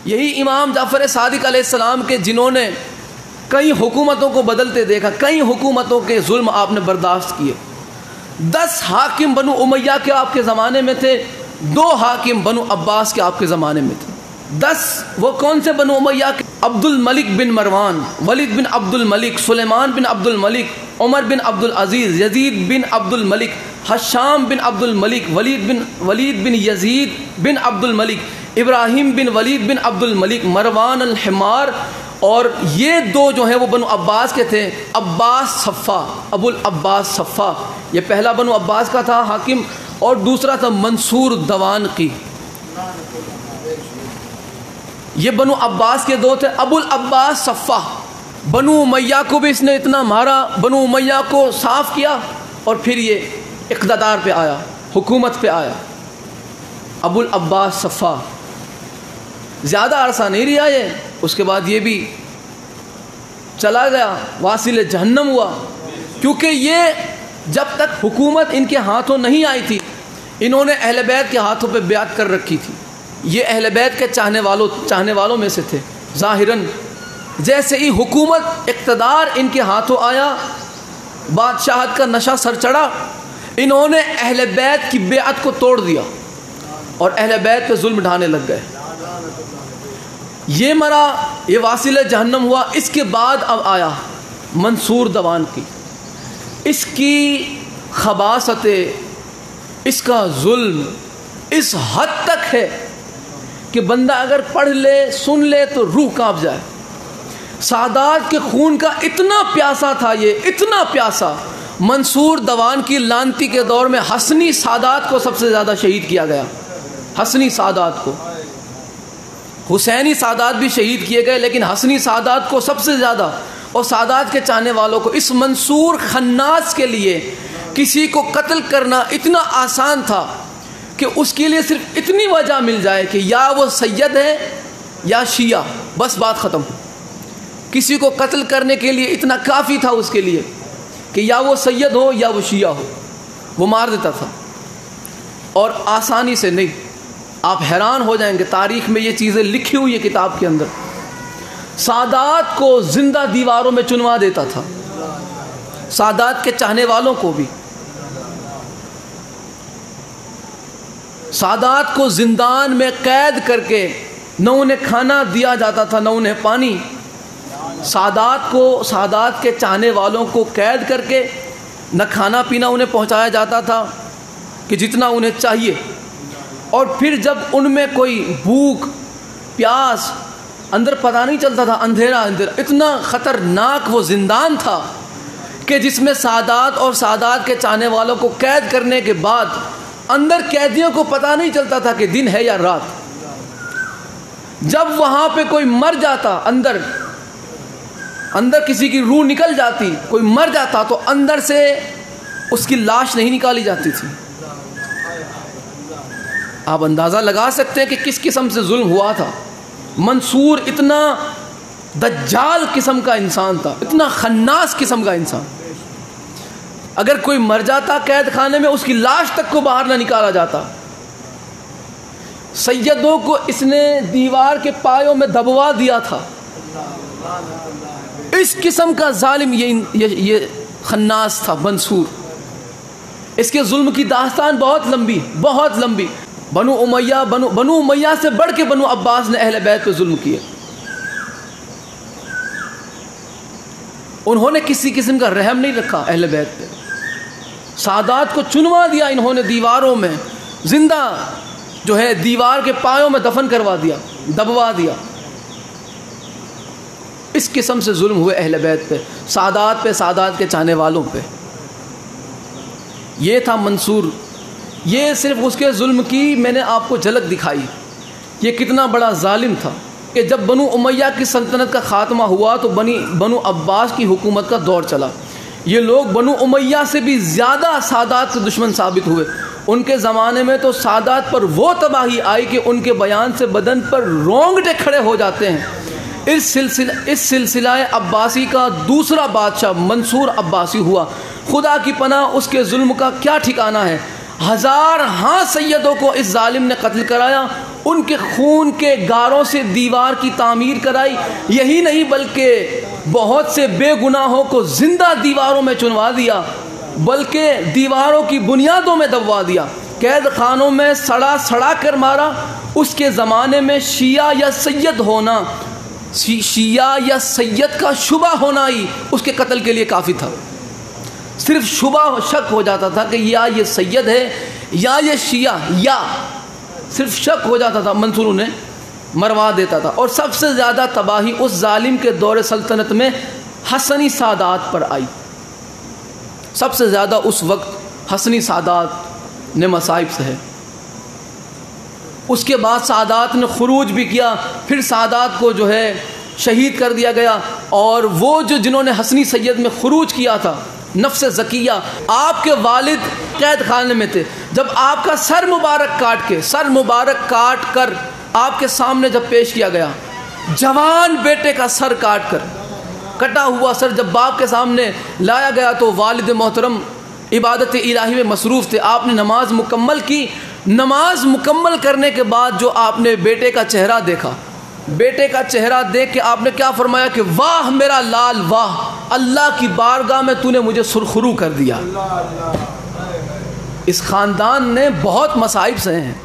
यही इमाम जाफ़र सादिक अलैहिस्सलाम के जिन्होंने कई हुकूमतों को बदलते देखा, कई हुकूमतों के जुल्म आपने बर्दाश्त किए। 10 हाकिम बनु उमैया के आपके ज़माने में थे, 2 हाकिम बनु अब्बास के आपके ज़माने में थे। 10 वो कौन से बनु उमैया के? अब्दुल मलिक बिन मरवान, वलीद बिन अब्दुल मलिक, सुलेमान बिन अब्दुल मलिक, उमर बिन अब्दुल अजीज़, यजीद बिन अब्दुल मलिक, हशाम बिन अब्दुल मलिक, वलीद बिन यजीद बिन अब्दुल मलिक, इब्राहिम बिन वलीद बिन अब्दुल मलिक, मरवान अल हिमार। और ये 2 जो हैं वो बनु अब्बास के थे, अब्बास सफ़ा, अबुल अब्बास सफ़ा। ये पहला बनु अब्बास का था हाकिम, और दूसरा था मंसूर दवान की। ये बनु अब्बास के 2 थे। अबुल अब्बास सफ़ा, बनु उमैया को भी इसने इतना मारा, बनु उमैया को साफ़ किया, और फिर ये इक़्तिदार पे आया, हुकूमत पे आया। अबुल अब्बास सफ़ा ज़्यादा अरसा नहीं रहा ये, उसके बाद ये भी चला गया, वासिल जहन्नम हुआ। क्योंकि ये जब तक हुकूमत इनके हाथों नहीं आई थी, इन्होंने अहले बैत के हाथों पे बैत कर रखी थी। ये अहले बैत के चाहने वालों में से थे ज़ाहिरन। जैसे ही हुकूमत इक़्तिदार इनके हाथों आया, बादशाहत का नशा सर चढ़ा, इन्होंने अहले बैत की बेअत को तोड़ दिया और अहले बैत पे जुल्म ढाने लग गए। ये मरा, ये वासिल जहन्नम हुआ। इसके बाद अब आया मंसूर दवान की। इसकी खबासतें, इसका जुल्म इस हद तक है कि बंदा अगर पढ़ ले, सुन ले तो रूह कांप जाए। सादात के खून का इतना प्यासा था ये, इतना प्यासा। मंसूर दवान की लानती के दौर में हसनी सादात को सबसे ज़्यादा शहीद किया गया। हसनी सादात को, हुसैनी सादात भी शहीद किए गए, लेकिन हसनी सादात को सबसे ज़्यादा। और सादात के चाहने वालों को, इस मंसूर खन्नास के लिए किसी को कत्ल करना इतना आसान था कि उसके लिए सिर्फ इतनी वजह मिल जाए कि या वो सैयद है या शिया, बस बात ख़त्म। किसी को कत्ल करने के लिए इतना काफ़ी था उसके लिए कि या वो सैयद हो या वो शिया हो, वो मार देता था। और आसानी से नहीं, आप हैरान हो जाएंगे, तारीख़ में ये चीज़ें लिखी हुई है किताब के अंदर। सादात को ज़िंदा दीवारों में चुनवा देता था, सादात के चाहने वालों को भी। सादात को ज़िंदान में कैद करके न उन्हें खाना दिया जाता था, न उन्हें पानी। सादात को, सादात के चाहने वालों को कैद करके न खाना पीना उन्हें पहुंचाया जाता था कि जितना उन्हें चाहिए। और फिर जब उनमें कोई भूख प्यास, अंदर पता नहीं चलता था, अंधेरा अंधेरा, इतना ख़तरनाक वो ज़िंदान था कि जिसमें सादात और सादात के चाहने वालों को कैद करने के बाद अंदर कैदियों को पता नहीं चलता था कि दिन है या रात। जब वहाँ पे कोई मर जाता, अंदर किसी की रूह निकल जाती, कोई मर जाता, तो अंदर से उसकी लाश नहीं निकाली जाती थी। आप अंदाज़ा लगा सकते हैं कि किस किस्म से जुल्म हुआ था। मंसूर इतना दज्जाल किस्म का इंसान था, इतना खन्नास किस्म का इंसान। अगर कोई मर जाता कैद खाने में, उसकी लाश तक को बाहर ना निकाला जाता। सैयदों को इसने दीवार के पायों में दबवा दिया था। इस किस्म का जालिम ये खन्नास था मंसूर। इसके जुल्म की दास्तान बहुत लंबी, बहुत लंबी। बनु उमैया से बढ़ के बनु अब्बास ने अहले बैत पे जुल्म किए। उन्होंने किसी किस्म का रहम नहीं रखा अहले बैत पे। सादात को चुनवा दिया इन्होंने, दीवारों में जिंदा जो है दीवार के पायों में दफन करवा दिया, दबवा दिया। इस किस्म से जुल्म हुए अहले बैत पे, सादात के चाहने वालों पे। ये था मंसूर। ये सिर्फ उसके जुल्म की मैंने आपको झलक दिखाई। ये कितना बड़ा जालिम था कि जब बनु उमैया की सल्तनत का ख़ात्मा हुआ तो बनु अब्बास की हुकूमत का दौर चला। ये लोग बनु उमैया से भी ज़्यादा सादात के दुश्मन साबित हुए। उनके ज़माने में तो सादात पर वो तबाही आई कि उनके बयान से बदन पर रोंगटे खड़े हो जाते हैं। इस सिलसिला अब्बासी का दूसरा बादशाह मंसूर अब्बासी हुआ। खुदा की पनाह, उसके जुल्म का क्या ठिकाना है। 1000 सैयदों को इस जालिम ने कत्ल कराया उनके खून के गारों से दीवार की तामीर कराई। यही नहीं बल्कि बहुत से बेगुनाहों को जिंदा दीवारों में चुनवा दिया, बल्कि दीवारों की बुनियादों में दबवा दिया, कैद खानों में सड़ा सड़ा कर मारा। उसके ज़माने में शिया या सैयद होना, शिया या सैयद का शुबा होना ही उसके कत्ल के लिए काफ़ी था। सिर्फ शुबा शक हो जाता था कि या ये सैयद है या ये शिया, या सिर्फ शक हो जाता था, मंसूर उन्हें मरवा देता था। और सबसे ज़्यादा तबाही उस जालिम के दौर सल्तनत में हसनी सादात पर आई। सबसे ज़्यादा उस वक्त हसनी सादात ने मसाइब सहे। उसके बाद सादात ने खुरूज भी किया, फिर सादात को जो है शहीद कर दिया गया। और वो जो जिन्होंने हसनी सैयद में खुरूज किया था, नफ्स ज़किया, आपके वालिद कैद खाने में थे। जब आपका सर मुबारक काट कर आपके सामने जब पेश किया गया, जवान बेटे का सर काट कर, कटा हुआ सर जब बाप के सामने लाया गया, तो वालिद मोहतरम इबादत इलाही में मसरूफ़ थे। आपने नमाज मुकम्मल की। नमाज मुकम्मल करने के बाद जो आपने बेटे का चेहरा देखा, बेटे का चेहरा देख के आपने क्या फरमाया कि वाह मेरा लाल, वाह, अल्लाह की बारगाह में तूने मुझे सुरखरू कर दिया। इस ख़ानदान ने बहुत मसाइब सहे हैं।